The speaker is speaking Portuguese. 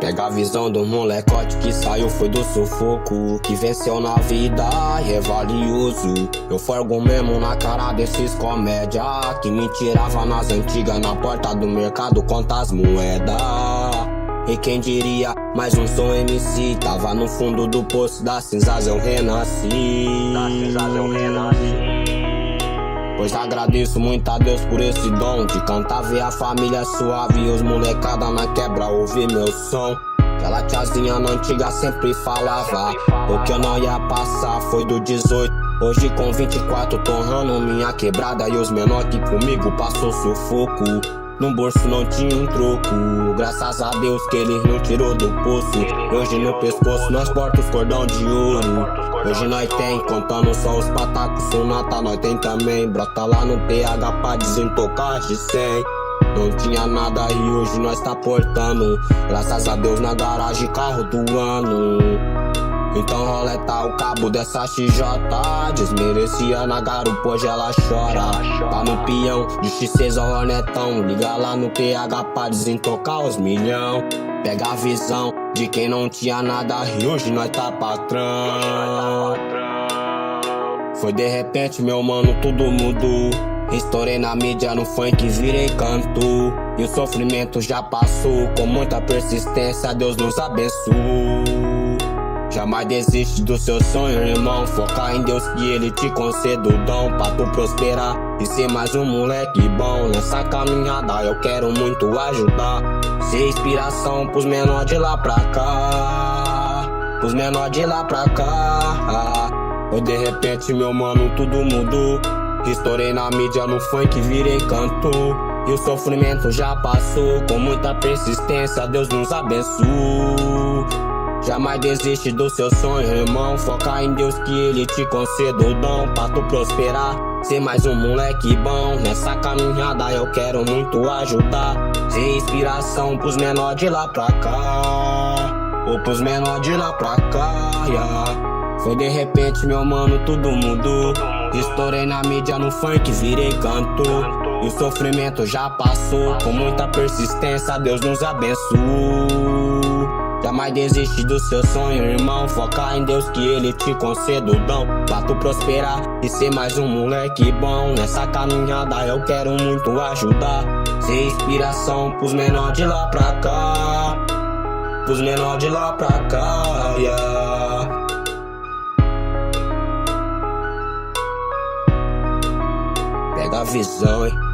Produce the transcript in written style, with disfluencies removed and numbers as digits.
Pega a visão do molecote que saiu foi do sufoco, que venceu na vida e é valioso. Eu forgo mesmo na cara desses comédia que me tirava nas antigas na porta do mercado conta as moedas. E quem diria, mais um som MC. Tava no fundo do poço, das cinzas eu renasci. Pois agradeço muito a Deus por esse dom de cantar, ver a família suave e os molecada na quebra ouvir meu som. Aquela tiazinha na antiga sempre falava o que eu não ia passar foi do 18. Hoje com 24 torrando minha quebrada e os menor que comigo passou sufoco. No bolso não tinha um troco, graças a Deus que ele não tirou do poço. Hoje no pescoço nós porta os cordão de ouro. Hoje nós tem, contando só os patacos, sonata nós tem também. Brota lá no PH pra desentocar de 100. Não tinha nada e hoje nós tá portando, graças a Deus na garagem carro do ano. Então roleta o cabo dessa XJ, desmerecia na garupa, hoje ela chora. Tá no peão, de X6 ao Hornetão, liga lá no PH pra desentocar os milhão. Pega a visão de quem não tinha nada e hoje nós tá patrão. Foi de repente meu mano, tudo mudou. Estourei na mídia, no funk virei canto. E o sofrimento já passou, com muita persistência Deus nos abençoou. Jamais desiste do seu sonho, irmão. Foca em Deus que Ele te conceda o dom pra tu prosperar e ser mais um moleque bom. Nessa caminhada eu quero muito ajudar, ser inspiração pros menor de lá pra cá, pros menor de lá pra cá. Foi de repente meu mano, tudo mudou. Estourei na mídia, no funk virei cantor. E o sofrimento já passou, com muita persistência Deus nos abençoou. Jamais desiste do seu sonho, irmão. Foca em Deus que Ele te conceda o dom pra tu prosperar, ser mais um moleque bom. Nessa caminhada eu quero muito ajudar, ser inspiração pros menor de lá pra cá, ou pros menor de lá pra cá, yeah. Foi de repente meu mano, tudo mudou. Estourei na mídia, no funk virei cantor. E o sofrimento já passou, com muita persistência Deus nos abençoou. Jamais desiste do seu sonho, irmão. Foca em Deus que Ele te conceda o dom pra tu prosperar e ser mais um moleque bom. Nessa caminhada eu quero muito ajudar, ser inspiração pros menor de lá pra cá, pros menor de lá pra cá, yeah. Pega a visão, hein.